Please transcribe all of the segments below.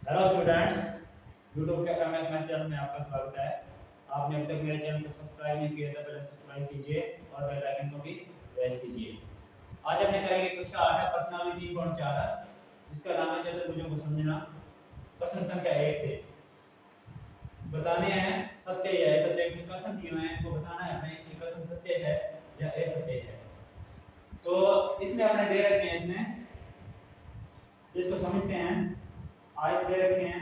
Hello students, YouTube के MS math channel में आपका स्वागत है। आपने अभी तक मेरे चैनल को सब्सक्राइब नहीं किया तो पहले सब्सक्राइब कीजिए और बेल आइकन को भी प्रेस कीजिए। आज हमने करेंगे कक्षा 8 पर्सनालिटी 3.4 जिसका नाम है चतुर्भुजों को समझना। प्रश्न संख्या 1 से बताने हैं सत्य या असत्य। कुछ कथन दिए हुए हैं, इनको बताना है हमें कि कथन सत्य है या असत्य है। तो इसमें आपने दे रखे हैं, इसमें इसको समझते हैं। आयत दे रखे हैं,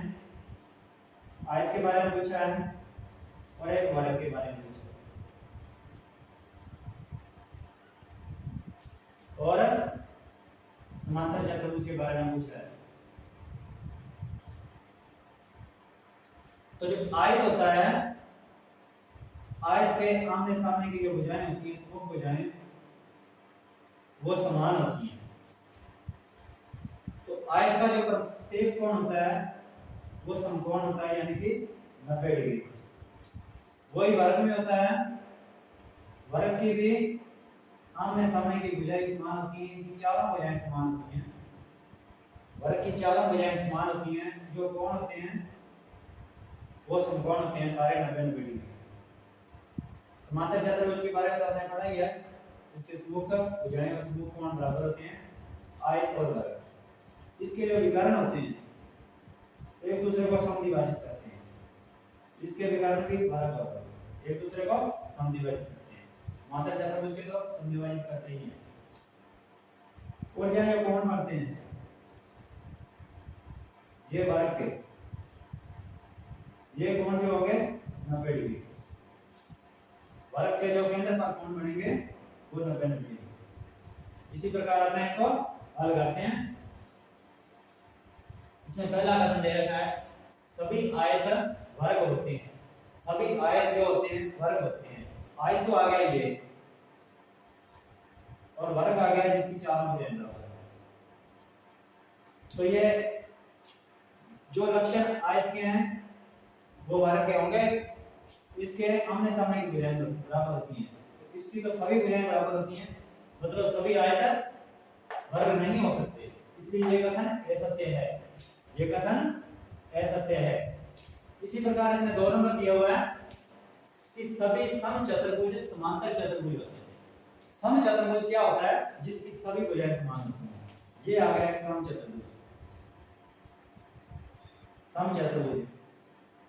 आयत के बारे में पूछा है और एक वर्ग के बारे में पूछा है और समांतर चतुर्भुज के बारे में पूछा है। तो जो आयत होता है, आयत के आमने सामने की जो भुजाएं होती हैं, समूह भुजाएं, वो समान होती हैं। तो आयत का जो प्रत्येक कोण होता है वो समकोण होता है, यानी कि 90 डिग्री। वही वर्ग में होता है, वर्ग की भी आमने सामने की भुजाएं समान होती हैं, इनकी चारों भुजाएं समान होती हैं। वर्ग की चारों भुजाएं समान होती हैं, जो कोण होते हैं वो समकोण होते हैं, सारे 90 डिग्री। समांतर चतुर्भुज के बारे में तो आपने पढ़ा ही है। इसके समूह भुजाएं और समूह कोण बराबर होते हैं, आयत और वर्ग। इसके जो विकर्ण होते हैं एक दूसरे को समद्विभाजित करते हैं। इसके विकर्ण भी बराबर होते हैं, एक दूसरे को समद्विभाजित करते हैं। समांतर चतुर्भुज के तो समद्विभाजित करते ही हैं। और क्या ये कोण मारते हैं, ये वर्ग के ये कोण जो हो गए 90 डिग्री। वर्ग के जो केंद्र पर कोण बनेंगे वो 90 डिग्री। इसी प्रकार अपने इसको हल करते हैं। इसमें पहला कथन दे रखा है, सभी आयत वर्ग होते हैं। सभी आयत जो होते हैं वर्ग होते हैं। आयत तो आ गया ये और वर्ग आ गया जिसकी चारों भुजाएं बराबर है। तो ये जो लक्षण आयत के हैं वो वर्ग के होंगे। इसके आमने सामने की भुजाएं बराबर होती हैं, तो इसकी तो सभी भुजाएं बराबर होती हैं, मतलब सभी आयत वर्ग नहीं हो सकते। इसलिए ये कथन असत्य है, ये कथन असत्य है। इसी प्रकार इसमें 2 नंबर दिया हुआ है कि सभी समचतुर्भुज समांतर चतुर्भुज होते हैं। समचतुर्भुज क्या होता है, जिसकी सभी भुजाएं समान होती हैं। ये आ गया एक समचतुर्भुज, समचतुर्भुज।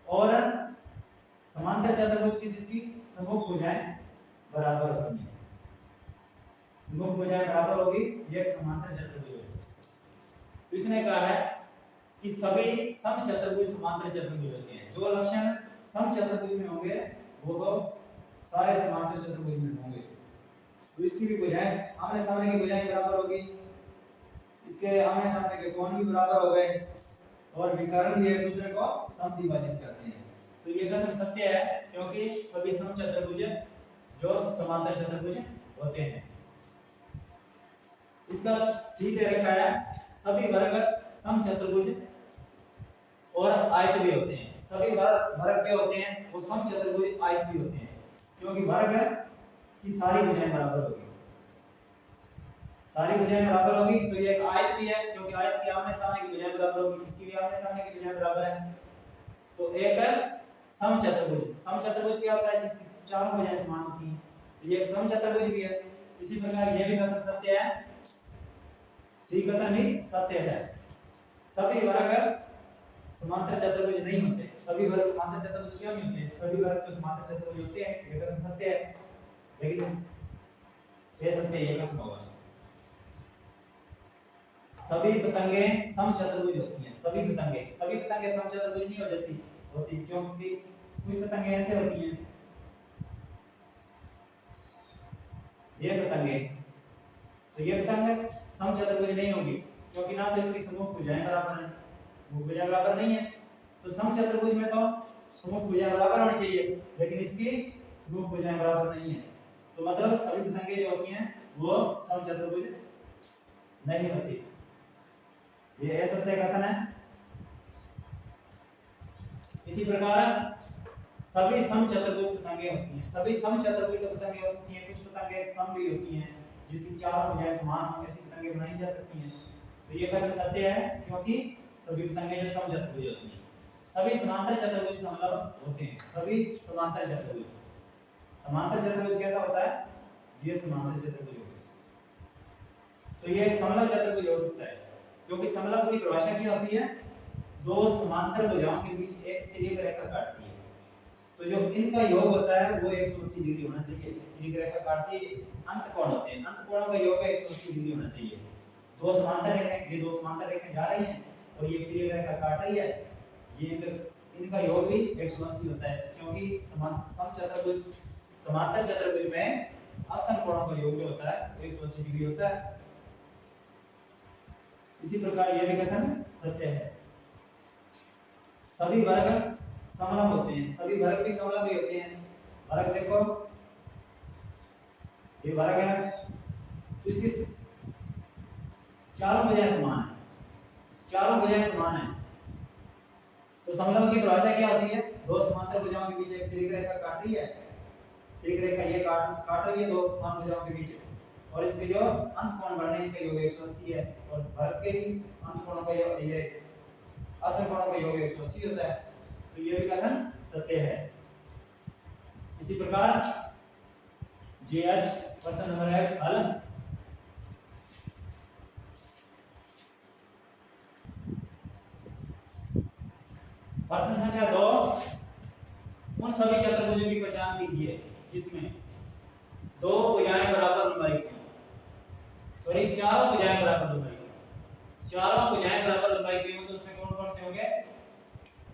और समांतर चतुर्भुज की जिसकी समूह भुजाएं बराबर होती हैं। समूह भुजाएं बराबर होगी, ये एक समांतर चतुर्भुज है। इसने कहा है कि सभी समचतुर्भुज समांतर चतुर्भुज होते हैं। जो लक्षण समचतुर्भुज में होंगे वो तो सारे समांतर चतुर्भुज में होंगे। तो इसकी भी भुजाएं आमने सामने की भुजाएं बराबर होगी, इसके आमने सामने के कोण भी बराबर हो गए और विकर्ण भी एक दूसरे को समद्विभाजित करते हैं। तो ये कथन सत्य है, क्योंकि सभी समचतुर्भुज जो समांतर चतुर्भुज होते हैं। इसका सीधे रखा है, सभी वर्ग समचतुर्भुज और आयत भी होते हैं। सभी वर्ग जो होते हैं वो समचतुर्भुज आयत भी होते हैं, क्योंकि वर्ग की सारी भुजाएं बराबर होगी। सारी भुजाएं बराबर होगी तो ये एक आयत भी है, क्योंकि आयत के आमने सामने की भुजाएं बराबर होगी, इसकी भी आमने सामने की भुजाएं बराबर है। तो एक समचतुर्भुज, समचतुर्भुज क्या होता है, जिसकी चारों भुजाएं समान होती हैं। तो ये एक समचतुर्भुज भी है। इसी प्रकार ये भी कथन सत्य है, सी कथन भी सत्य है। सभी वर्ग समांतर चतुर्भुज नहीं होते। सभी वर्ग समांतर चतुर्भुज क्यों नहीं होते, सभी वर्ग तो समांतर चतुर्भुज होते हैं, ये कथन सत्य है। लेकिन ये सत्य ये कथन होगा, सभी पतंगें समचतुर्भुज होती हैं। सभी पतंगें समचतुर्भुज नहीं हो जाती होती, क्योंकि कुछ पतंगें ऐसे होती हैं, ये पतंगें, तो ये पतंग समचतुर्भुज नहीं होगी, क्योंकि ना तो इसकी समूह भुजाएं बराबर हैं, भुजाएं बराबर नहीं है। तो समचतुर्भुज में तो समूह भुजाएं बराबर होनी चाहिए, लेकिन इसकी समूह भुजाएं बराबर नहीं है। तो मतलब सभी पतंगें जो होती हैं वो समचतुर्भुज नहीं होती। ये असत्य कथन है। इसी प्रकार सभी समचतुर्भुज पतंगें होती हैं। सभी समचतुर्भुज पतंगें हो सकती हैं, कुछ पतंगें सम भी होती हैं, जिसकी चारों भुजाएं समान हो, ऐसी पतंगें बनाई जा सकती हैं। तो ये कथन सत्य है, क्योंकि सभी तंगे जो समचतुर्भुज होती हैं, सभी समांतर चतुर्भुज समलंब होते हैं, सभी समांतर चतुर्भुज। समांतर चतुर्भुज कैसा होता है? ये समांतर चतुर्भुज होता है। तो ये एक समलंब चतुर्भुज हो सकता है, क्योंकि समलंब की परिभाषा क्या होती है? दो समांतर भुजाओं के बीच एक तिर्यक रेखा काटती है, तो जो इनका योग होता है वो 180 डिग्री होना चाहिए। तिर्यक रेखा काटती है, अंत कोण होते हैं, अंत कोणों का योग 180 डिग्री होना चाहिए। दो समांतर रेखाएं, ये दो समांतर रेखाएं जा रही हैं और ये तिर्यक रेखा काट रही है, ये इनका योग भी 180 होता है, क्योंकि समचतुर्भुज समांतर चतुर्भुज में असमकोणों का योग जो होता है 180 डिग्री होता है। इसी प्रकार यह भी कथन सत्य है। सभी वर्ग समलंब होते हैं, सभी वर्ग भी समलंब ही होते हैं। वर्ग देखो, ये वर्ग है, तो इसकी चारों भुजाएं समान है, चारों भुजाएं समान है। तो समलंब की परिभाषा क्या होती है? दो समांतर भुजाओं के बीच एक तिर्यक रेखा काट रही है, तिर्यक रेखा ये काट रही है दो समान भुजाओं के बीच, और इसके जो अंत कोण बन रहे हैं इनका योग 180 है, और वर्ग के भी अंत कोणों का योग, ये असम कोणों का योग 180 होता है। तो ये भी कथन सत्य है। इसी प्रकार JH प्रश्न नंबर 1 हल। प्रश्न संख्या 2, उन सभी चतुर्भुजों की पहचान कीजिए जिसमें दो भुजाएं बराबर लंबाई की हो, सॉरी चारों भुजाएं बराबर लंबाई की हो, चारों भुजाएं बराबर लंबाई की हो, तो उसमें कौन कौन से होंगे?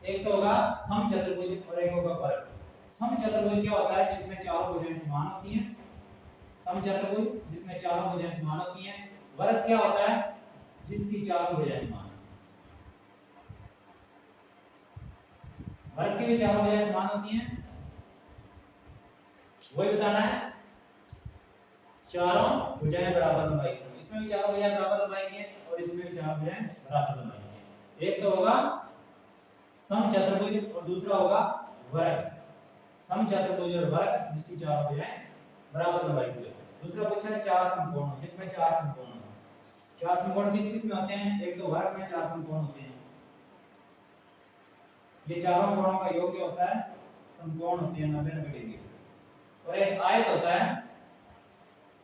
एक तो होगा समचतुर्भुज और एक होगा वर्ग। समचतुर्भुज क्या होता है? जिसमें चारों भुजाएं समान होती हैं, समचतुर्भुज जिसमें चारों भुजाएं समान होती हैं। वर्ग क्या होता है? जिसकी चारों भुजाएं समान, वर्ग की भी चारों भुजाएं समान होती हैं, वही बताना है। चारों भुजाएं बराबर लंबाई की, इसमें भी चारों भुजाएं बराबर लंबाई की हैं और इसमें भी चारों भुजाएं बराबर लंबाई की हैं। एक तो होगा समचतुर्भुज और दूसरा होगा वर्ग। समचतुर्भुज और वर्ग जिसकी चारों भुजाएं बराबर लंबाई की होती है। दूसरा पूछा है चार समकोण, जिसमें चार समकोण हो। चार समकोण किस में होते हैं? एक तो वर्ग में चार समकोण होते हैं, ये चारों कोणों का योग जो होता है समकोण होते हैं 90-90 डिग्री, और एक आयत होता है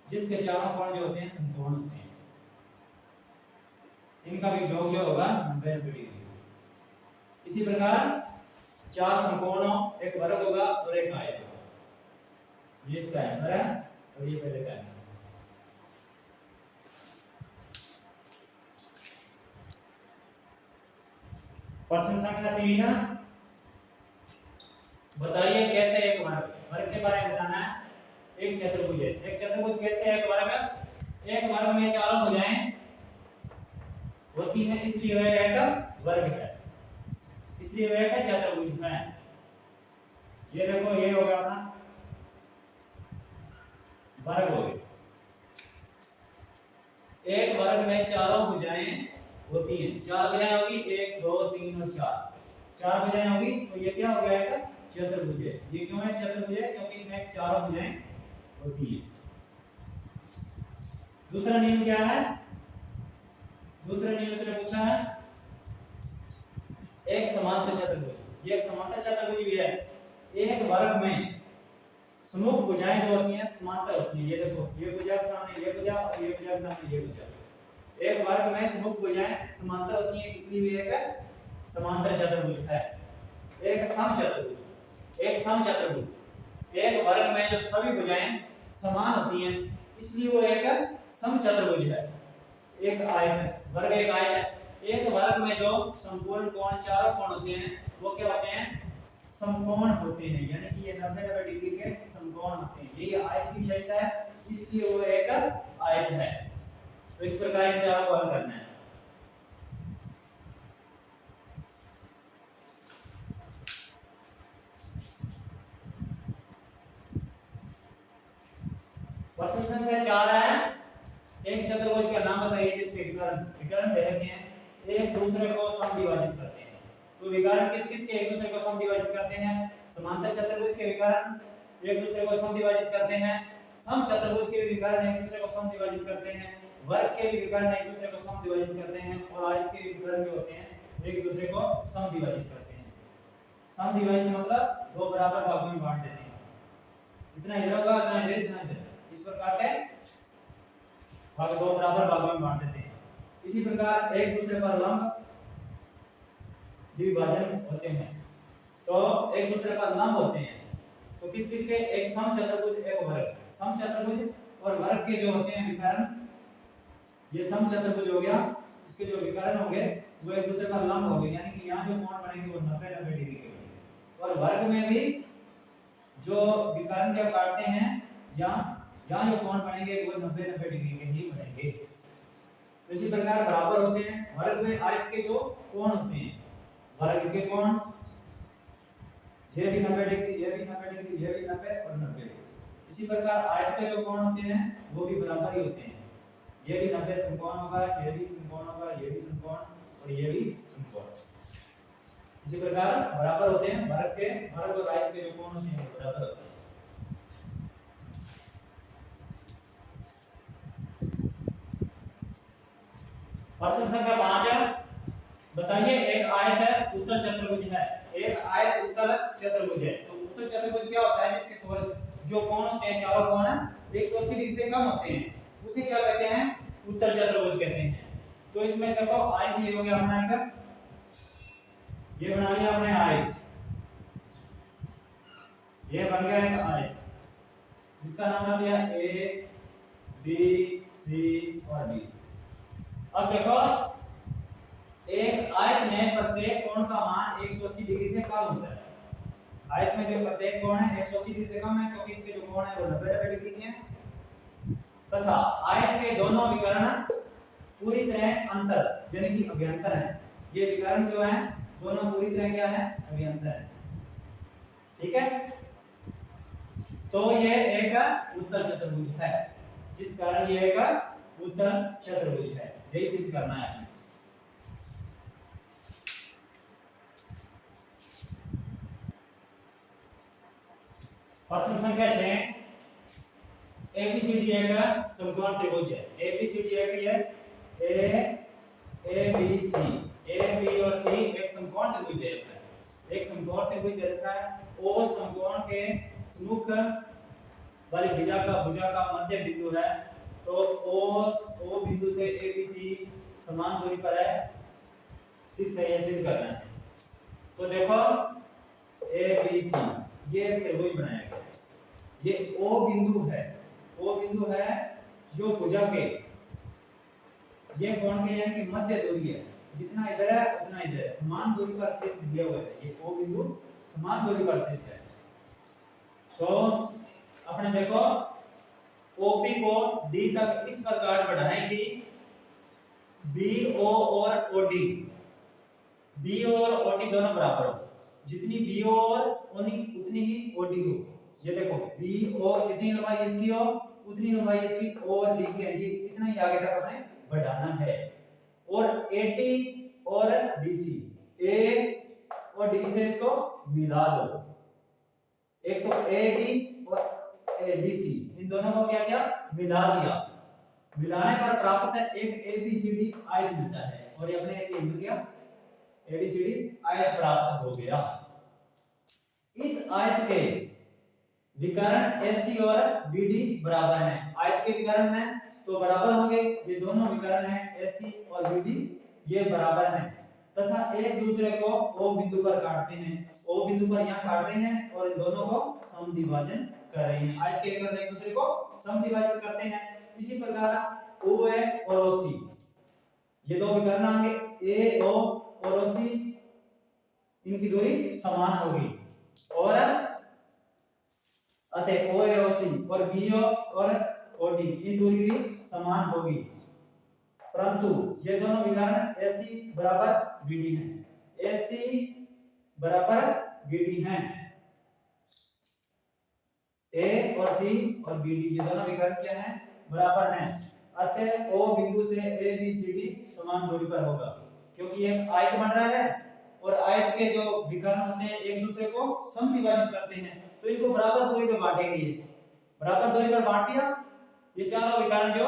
जिसके चारों कोण जो होते हैं समकोण होते हैं, इनका भी योग जो होगा 90-90 डिग्री। इसी प्रकार चार समकोण, एक वर्ग होगा और एक आयत होगा। ये इसका आंसर है और ये पहले का आंसर है। प्रश्न संख्या 3, बताइए कैसे एक वर्ग, वर्ग के बारे में बताना है। एक चतुर्भुज है, एक चतुर्भुज कैसे है? एक वर्ग, एक वर्ग में चारों भुजाएं होती हैं, इसलिए वह एक वर्ग है, इसलिए वह एक चतुर्भुज है। ये देखो, ये हो गया अपना वर्ग हो गया। एक वर्ग में चारों भुजाएं होती हैं, चार भुजाएं होगी, 1 2 3 और 4, चार भुजाएं होगी, तो ये क्या हो गया? एक चतुर्भुज है। ये क्यों है चतुर्भुज है? क्योंकि इसमें चारों भुजाएं होती है। दूसरा नियम क्या है? दूसरा नियम इसने पूछा है एक समांतर चतुर्भुज, ये एक समांतर चतुर्भुज भी है। एक वर्ग में समूह भुजाएं जो होती हैं समांतर होती हैं। ये देखो, ये भुजा के सामने ये भुजा और ये भुजा के सामने ये भुजा। एक वर्ग में समूह भुजाएं समांतर होती हैं, इसलिए भी एक समांतर चतुर्भुज है। एक समचतुर्भुज, एक समचतुर्भुज, एक वर्ग में जो सभी भुजाएं समान होती हैं, इसलिए वो एक समचतुर्भुज है। एक आयत है, वर्ग एक आयत है। एक वर्ग में जो संपूर्ण कोण, चारों कोण होते हैं, वो क्या होते हैं? समकोण होते हैं, यानी कि ये 90-90 डिग्री के समकोण होते हैं। यही आयत की विशेषता है, इसलिए वो एक आयत है। तो इस प्रकार इन चारों को हल करना है। प्रश्न संख्या 4 है, एक चतुर्भुज का नाम बताइए जिसके विकर्ण, विकर्ण दे रखे हैं, एक दूसरे को समद्विभाजित करते हैं। तो विकर्ण किस किस के एक दूसरे को समद्विभाजित करते हैं? समांतर चतुर्भुज के विकर्ण एक दूसरे को समद्विभाजित करते हैं, समचतुर्भुज के विकर्ण एक दूसरे को समद्विभाजित करते हैं, वर्ग के विकर्ण एक दूसरे को समद्विभाजित करते हैं, और आयत के विकर्ण जो होते हैं एक दूसरे को समद्विभाजित करते हैं। समद्विभाजित मतलब दो बराबर भागों में बांट देते हैं, इतना इधर होगा इतना इधर इतना इधर, इस प्रकार के भाग दो बराबर भागों में बांट देते हैं। इसी प्रकार एक दूसरे पर लंब द्विभाजन होते हैं, तो एक दूसरे पर लंब होते हैं तो किस किस के, एक समचतुर्भुज एक वर्ग। समचतुर्भुज और वर्ग के जो होते हैं विकर्ण, ये समचतुर्भुज हो गया, इसके जो विकर्ण होंगे वो एक दूसरे पर लंब होंगे, यानी कि यहाँ जो कोण बनेंगे वो 90-90 डिग्री के होंगे। और वर्ग में भी जो विकर्ण जब काटते हैं यहाँ जो कोण बनेंगे वो 90-90 डिग्री के ही बनेंगे। तो इसी प्रकार बराबर होते हैं। वर्ग में आयत के जो कोण होते हैं, वर्ग के कोण ये भी 90 डिग्री, ये भी 90 डिग्री, ये भी 90 और 90। इसी प्रकार आयत के जो कोण होते हैं वो भी बराबर ही होते हैं, ये भी 90 समकोण होगा, ये भी समकोण होगा, ये भी समकोण और ये भी समकोण। इसी प्रकार बराबर होते हैं वर्ग और आयत के जो कोण होते हैं वो बराबर होते हैं। प्रश्न संख्या 5 बताइए, एक आयत है उत्तल चतुर्भुज है, एक आयत उत्तल चतुर्भुज है। तो उत्तल चतुर्भुज क्या होता है, जिसके जो कोण होते हैं, चारों कोण 180 डिग्री से कम होते हैं, उसे क्या कहते हैं, उत्तल चतुर्भुज कहते हैं। तो इसमें देखो आयत ये हो गया अपना एक, ये बना लिया हमने आयत, ये बन गया एक आयत जिसका नाम रख लिया ए बी सी और डी। अब देखो एक आयत में प्रत्येक कोण का मान 180 डिग्री से कम होता है। आयत में जो प्रत्येक कोण है 180 डिग्री से कम है, क्योंकि इसके जो कोण है वो 90-90 डिग्री के हैं, तथा आयत के दोनों विकर्ण पूरी तरह अंतर यानी कि अभ्यंतर है। ये विकर्ण जो है दोनों पूरी तरह क्या है, अभ्यंतर है। ठीक है, तो ये एक उत्तल चतुर्भुज है, जिस कारण ये एक उत्तल चतुर्भुज है, यही सिद्ध करना है। प्रश्न संख्या 6, एबीसीडी एक समकोण त्रिभुज है। एबीसीडी एक ये A B C, A B और सी एक समकोण त्रिभुज दे रखा है, एक समकोण त्रिभुज दे रखा है। ओ समकोण के सम्मुख वाली भुजा का मध्य बिंदु है, तो ओ बिंदु से ए बी सी समान दूरी पर है, स्थित है, यह सिद्ध करना है। तो देखो ए बी सी ये त्रिभुज बनाया गया है, ये ओ बिंदु है, ओ बिंदु है जो भुजा के ये कोण के यानी कि मध्य दूरी है, जितना इधर है उतना इधर है, समान दूरी पर स्थित दिया हुआ है, ये ओ बिंदु समान दूरी पर स्थित है। तो अपने देखो ओपी को डी तक इस प्रकार बढ़ाएं कि बीओ और ओडी, बीओ और ओडी दोनों बराबर हो, जितनी बीओ और उतनी ही ओडी हो। ये देखो बीओ जितनी लंबाई इसकी हो उतनी लंबाई इसकी, और डी की एनर्जी इतना ही आगे तक अपने बढ़ाना है। और एटी और डीसी, ए और डी से इसको मिला दो, एक तो एडी और डीसी इन दोनों को क्या किया, मिला दिया। मिलाने पर प्राप्त एक एबीसीडी आयत मिलता है, और ये अपने एक मिल गया एबीसीडी आयत प्राप्त हो गया। इस आयत के विकर्ण एसी और बीडी बराबर हैं। आयत के विकर्ण हैं तो बराबर होंगे, ये दोनों विकर्ण हैं एसी और बीडी, ये बराबर हैं तथा एक दूसरे को ओ बिंदु पर काटते हैं। ओ बिंदु पर यहाँ काट रहे हैं और इन दोनों को समद्विभाजन कर रहे हैं। आयत के विकर्ण एक दूसरे को समद्विभाजित करते हैं। इसी प्रकार ओ ए और ओ सी, ये दो विकर्ण आएंगे ए ओ और ओ सी, इनकी दूरी समान होगी, और अतः ओ ए ओ सी और बी ओ और ओ डी इन दूरी भी समान होगी, परंतु ये दोनों विकर्ण एसी बराबर बीडी हैं, एसी बराबर बीडी हैं। ए और सी और बीडी ये दोनों विकर्ण क्या हैं, बराबर हैं। अतः ओ बिंदु से ए बी सी डी समान दूरी पर होगा, क्योंकि एक आयत बन रहा है और आयत के जो विकर्ण होते हैं एक दूसरे को समद्विभाजित करते हैं, तो इनको बराबर दूरी पर बांटेंगे। बराबर दूरी पर बांट दिया, ये चारों विकर्ण जो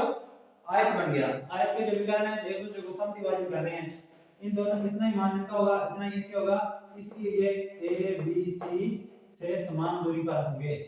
आयत बन गया। आयत के जो विकर्ण हैं एक दूसरे को समद्विभाजित कर रहे हैं, इन दोनों कितना ही मान इनका होगा, इतना ही क्या होगा, इसलिए ये ए बी सी से समान दूरी पर होंगे।